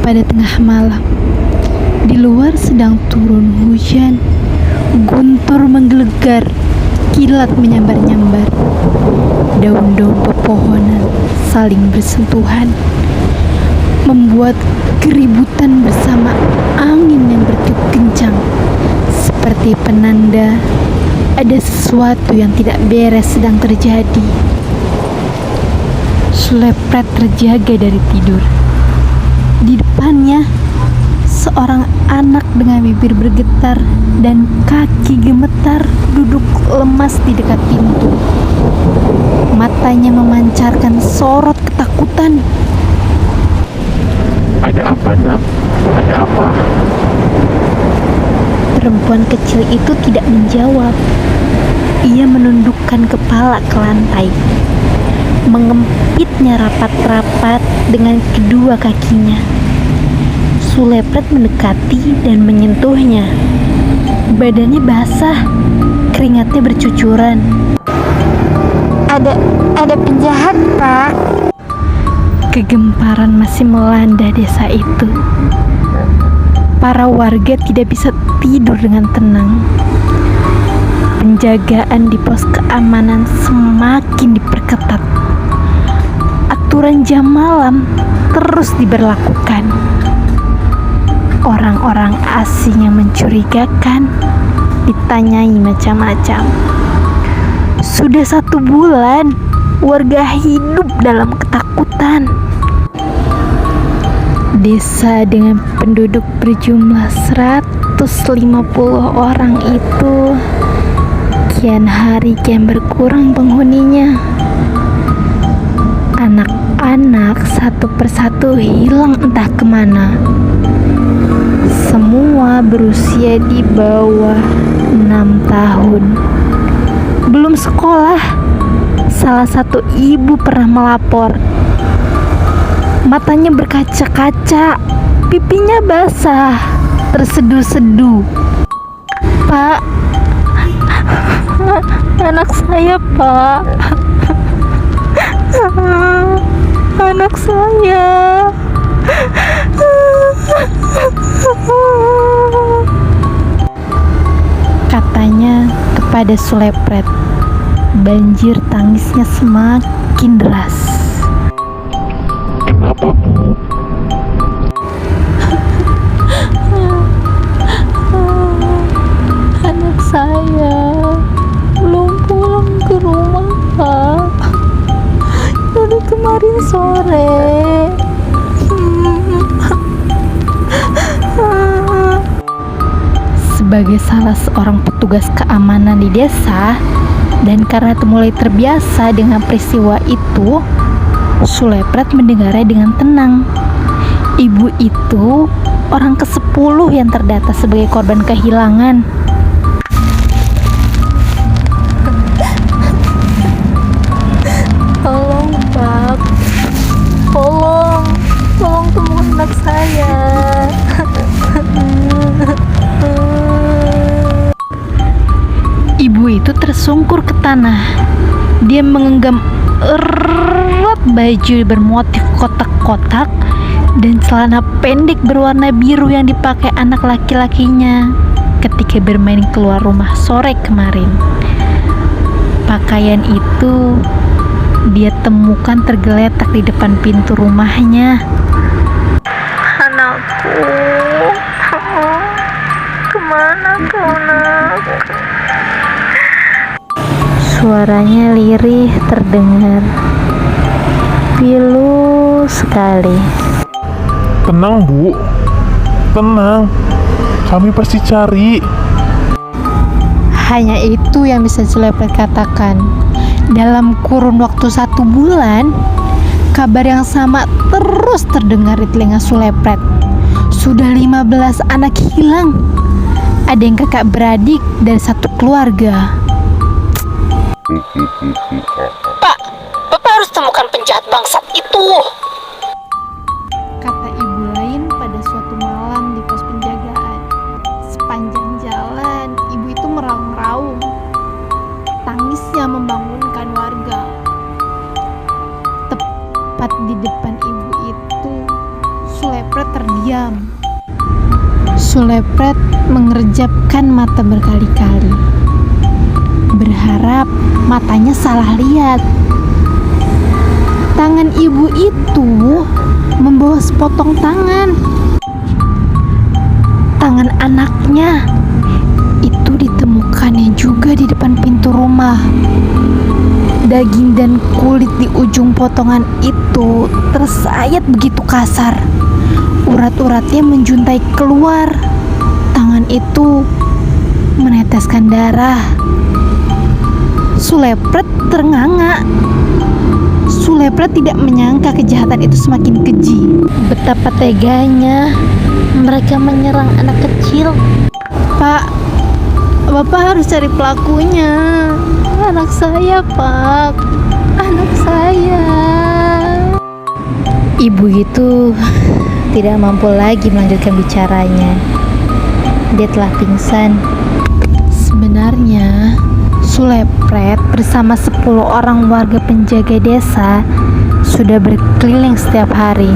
pada tengah malam. Di luar sedang turun hujan, guntur menggelegar, kilat menyambar-nyambar. Daun-daun pepohonan saling bersentuhan, membuat keributan bersama angin yang bertiup kencang, seperti penanda ada sesuatu yang tidak beres sedang terjadi. Sulepret terjaga dari tidur. Di depannya, seorang anak dengan bibir bergetar dan kaki gemetar duduk lemas di dekat pintu. Matanya memancarkan sorot ketakutan. Ada apa, Nak? Ada apa? Perempuan kecil itu tidak menjawab. Ia menundukkan kepala ke lantai, mengempitnya rapat-rapat dengan kedua kakinya. Sulepret mendekati dan menyentuhnya. Badannya basah, keringatnya bercucuran. Ada penjahat, Pak. Kegemparan masih melanda desa itu. Para warga tidak bisa tidur dengan tenang. Penjagaan di pos keamanan semakin diperketat. Aturan jam malam terus diberlakukan. Orang-orang asing yang mencurigakan ditanyai macam-macam. Sudah 1 bulan warga hidup dalam ketakutan. Desa dengan penduduk berjumlah 150 orang itu kian hari kian berkurang penghuninya. Anak-anak satu persatu hilang entah kemana. Semua berusia di bawah 6 tahun. Belum sekolah. Salah satu ibu pernah melapor. Matanya berkaca-kaca, pipinya basah, terseduh-seduh. Pak, anak saya, Pak. Anak saya. Katanya kepada Sulepret. Banjir tangisnya semakin deras. Kenapa, Bu? Anak saya belum pulang ke rumah, Pak. Dari kemarin sore. Sebagai salah seorang petugas keamanan di desa, dan karena mulai terbiasa dengan peristiwa itu, Sulepret mendengarnya dengan tenang. Ibu itu orang ke-10 yang terdata sebagai korban kehilangan. Tolong, Pak. Tolong temukan anak saya. Ibu itu tersungkur ke tanah. Dia menggenggam erat baju bermotif kotak-kotak dan celana pendek berwarna biru yang dipakai anak laki-lakinya ketika bermain keluar rumah sore kemarin. Pakaian itu dia temukan tergeletak di depan pintu rumahnya. Anakku, kemana kau, Nak? Suaranya lirih terdengar, pilu sekali. Tenang, Bu. Tenang. Kami pasti cari. Hanya itu yang bisa Sulepret katakan. Dalam kurun waktu 1 bulan, kabar yang sama terus terdengar di telinga Sulepret. Sudah 15 anak hilang. Ada yang kakak beradik dari satu keluarga. Pak, Bapak harus temukan penjahat bangsat itu. Kata ibu lain pada suatu malam di pos penjagaan. Sepanjang jalan, ibu itu meraung-raung. Tangisnya membangunkan warga. Tepat di depan ibu itu, Sulepret terdiam. Sulepret mengerjapkan mata berkali-kali, berharap matanya salah lihat. Tangan ibu itu membawa sepotong tangan. Tangan anaknya itu ditemukannya juga di depan pintu rumah. Daging dan kulit di ujung potongan itu tersayat begitu kasar. Urat-uratnya menjuntai keluar. Tangan itu meneteskan darah. Sulepret ternganga. Sulepret tidak menyangka kejahatan itu semakin keji. Betapa teganya mereka menyerang anak kecil. Pak, Bapak harus cari pelakunya. Anak saya, Pak. Anak saya. Ibu itu tidak mampu lagi melanjutkan bicaranya. Dia telah pingsan. Sebenarnya Sulepret bersama 10 orang warga penjaga desa sudah berkeliling setiap hari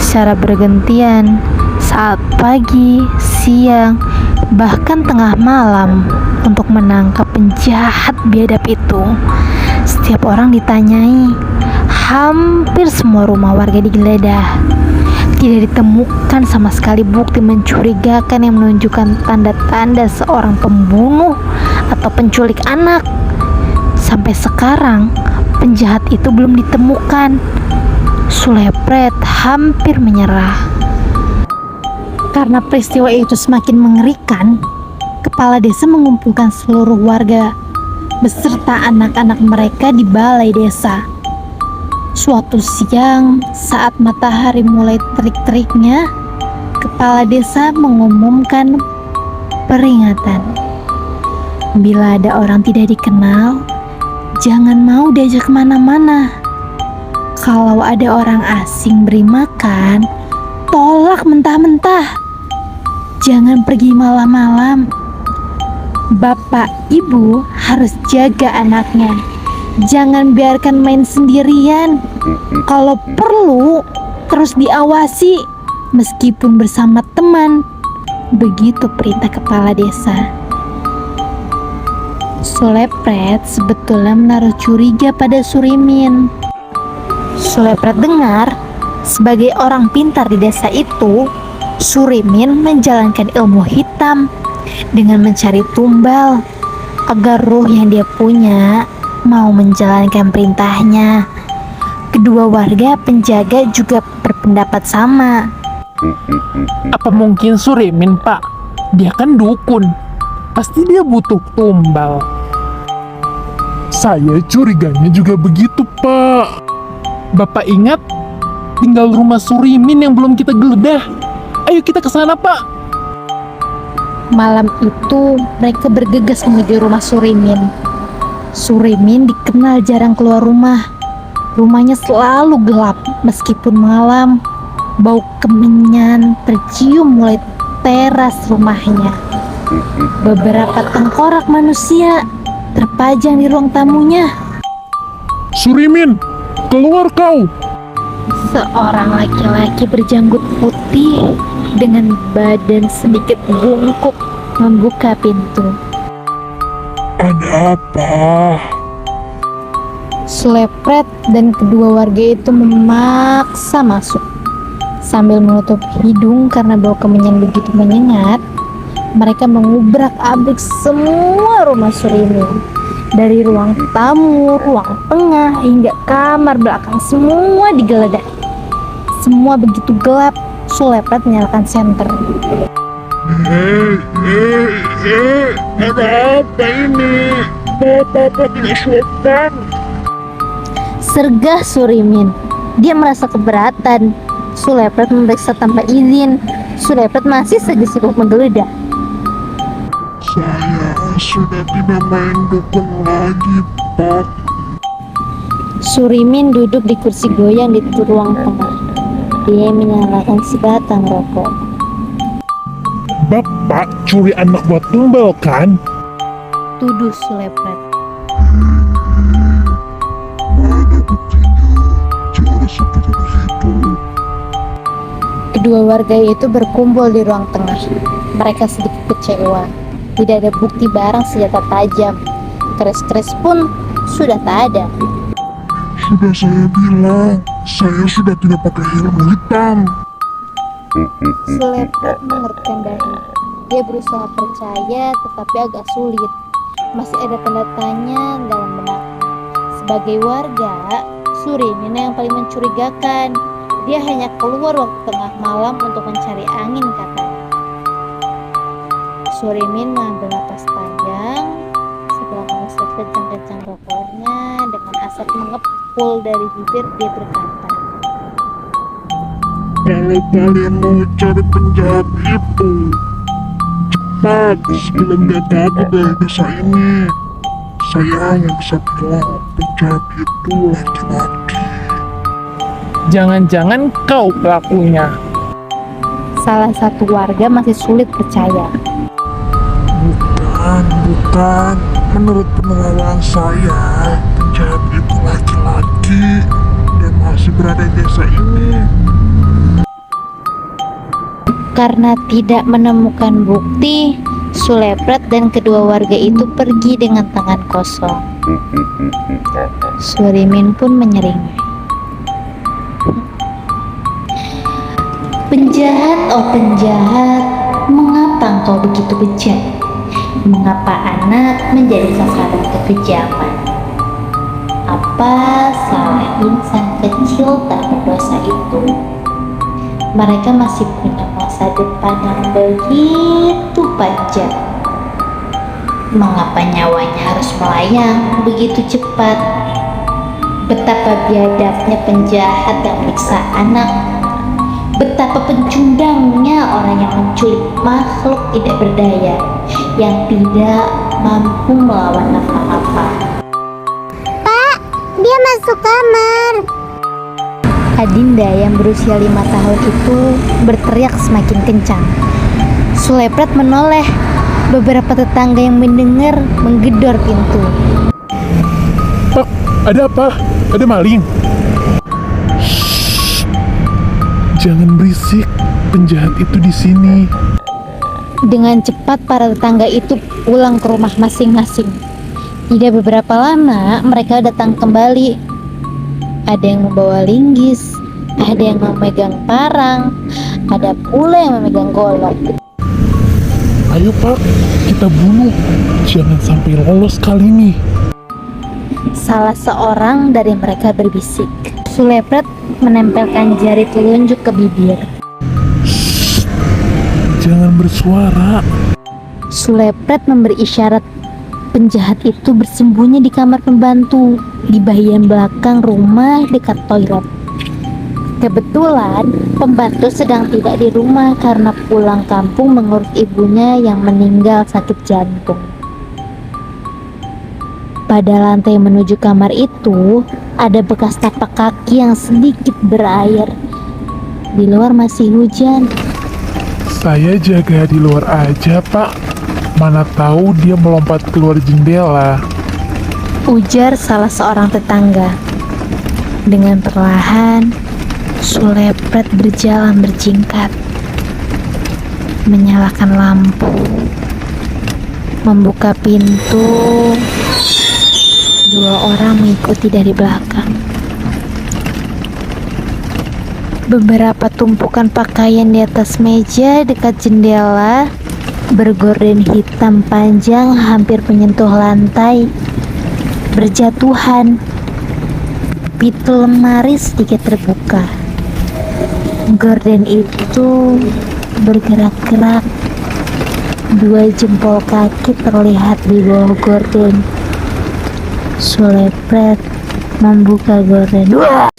secara bergantian saat pagi, siang, bahkan tengah malam untuk menangkap penjahat biadab itu. Setiap orang ditanyai. Hampir semua rumah warga digeledah. Tidak ditemukan sama sekali bukti mencurigakan yang menunjukkan tanda-tanda seorang pembunuh atau penculik anak. Sampai sekarang penjahat itu belum ditemukan. Sulepret hampir menyerah. Karena peristiwa itu semakin mengerikan, kepala desa mengumpulkan seluruh warga beserta anak-anak mereka di balai desa. Suatu siang, saat matahari mulai terik-teriknya, kepala desa mengumumkan peringatan. Bila ada orang tidak dikenal, jangan mau diajak kemana-mana. Kalau ada orang asing beri makan, tolak mentah-mentah. Jangan pergi malam-malam. Bapak ibu harus jaga anaknya. Jangan biarkan main sendirian. Kalau perlu, terus diawasi meskipun bersama teman. Begitu perintah kepala desa. Sulepret sebetulnya menaruh curiga pada Surimin. Sulepret dengar, sebagai orang pintar di desa itu, Surimin menjalankan ilmu hitam dengan mencari tumbal agar ruh yang dia punya mau menjalankan perintahnya. Kedua warga penjaga juga berpendapat sama. Apa mungkin Surimin, Pak? Dia kan dukun. Pasti dia butuh tumbal. Saya curiganya juga begitu, Pak. Bapak ingat tinggal rumah Surimin yang belum kita geledah. Ayo kita ke sana, Pak. Malam itu mereka bergegas menuju rumah Surimin. Surimin dikenal jarang keluar rumah. Rumahnya selalu gelap meskipun malam. Bau kemenyan tercium mulai teras rumahnya. Beberapa tengkorak manusia terpajang di ruang tamunya. Surimin, keluar kau. Seorang laki-laki berjanggut putih dengan badan sedikit bungkuk membuka pintu. Ada apa? Sulepret dan kedua warga itu memaksa masuk. Sambil menutup hidung karena bau kemenyan begitu menyengat, mereka mengubrak-abrik semua rumah Surimin. Dari ruang tamu, ruang tengah, hingga kamar belakang semua digeledah. Semua begitu gelap. Sulepret menyalakan senter. Ada apa ini? Bapak punya setan. Sergah Surimin. Dia merasa keberatan. Sulepret memeriksa tanpa izin. Sulepret masih saja sibuk menggeledah. Saya sudah tidak main dukun lagi, Pak. Surimin duduk di kursi goyang di ruang tengah. Dia menyalakan sebatang rokok. Bapak curi anak buat tumbal kan? Tuduh Sulepret. Mana buktinya? Cara seperti itu. Kedua warga itu berkumpul di ruang tengah. Mereka sedikit kecewa. Tidak ada bukti barang senjata tajam. Keris-keris pun sudah tak ada. Sudah saya bilang, saya sudah tidak pakai helm hitam. Sulepret mengerutkan dahi. Dia berusaha percaya tetapi agak sulit. Masih ada tanda tanya dalam benak. Sebagai warga, Surimin yang paling mencurigakan. Dia hanya keluar waktu tengah malam untuk mencari angin, katanya. Surimin mengambil napas panjang. Setelah mengusap kencang-kencang rokoknya dengan asap mengepul dari bibir, dia berkata, Kalau kalian mau cari penjahat itu, cepat sebelum dia kabur dari desa ini. Saya hanya bisa bilang penjahat itu laki-laki. Jangan-jangan kau pelakunya. salah satu warga masih sulit percaya. Bukan. Menurut penelaran saya, penjahat itu laki-laki dan masih berada di desa ini. Karena tidak menemukan bukti, Sulepret dan kedua warga itu pergi dengan tangan kosong. Surimin pun menyeringai. Penjahat, oh penjahat, mengapa engkau begitu bejat? Mengapa anak menjadi sasaran kekejaman? Apa salah insan kecil tak berdosa itu? Mereka masih punya masa depan yang begitu panjang. Mengapa nyawanya harus melayang begitu cepat? Betapa biadabnya penjahat yang menyiksa anak. Betapa pencundangnya orang yang menculik makhluk tidak berdaya yang tidak mampu melawan apa-apa. Dia masuk kamar. Adinda yang berusia 5 tahun itu berteriak semakin kencang. Sulepret menoleh. Beberapa tetangga yang mendengar menggedor pintu. Pak, ada apa? Ada maling? Jangan berisik, penjahat itu di sini. Dengan cepat para tetangga itu pulang ke rumah masing-masing. Tidak beberapa lama mereka datang kembali. Ada yang membawa linggis, ada yang memegang parang, ada pula yang memegang golok. Ayo Pak, kita bunuh. Jangan sampai lolos kali ini. Salah seorang dari mereka berbisik. Sulepret menempelkan jari telunjuk ke bibir. Jangan bersuara. Sulepret memberi isyarat. Penjahat itu bersembunyi di kamar pembantu di bagian belakang rumah dekat toilet. Kebetulan pembantu sedang tidak di rumah karena pulang kampung mengurus ibunya yang meninggal sakit jantung. Pada lantai menuju kamar itu ada bekas tapak kaki yang sedikit berair. Di luar masih hujan. Saya jaga di luar aja Pak. Mana tahu dia melompat keluar jendela. Ujar salah seorang tetangga. Dengan perlahan, Sulepret berjalan berjingkat, menyalakan lampu, membuka pintu. Dua orang mengikuti dari belakang. Beberapa tumpukan pakaian di atas meja dekat jendela bergorden hitam panjang hampir menyentuh lantai berjatuhan. Pintu lemari sedikit terbuka. Gorden itu bergerak-gerak. Dua jempol kaki terlihat di bawah gorden. Sulepret membuka gorden. Wah!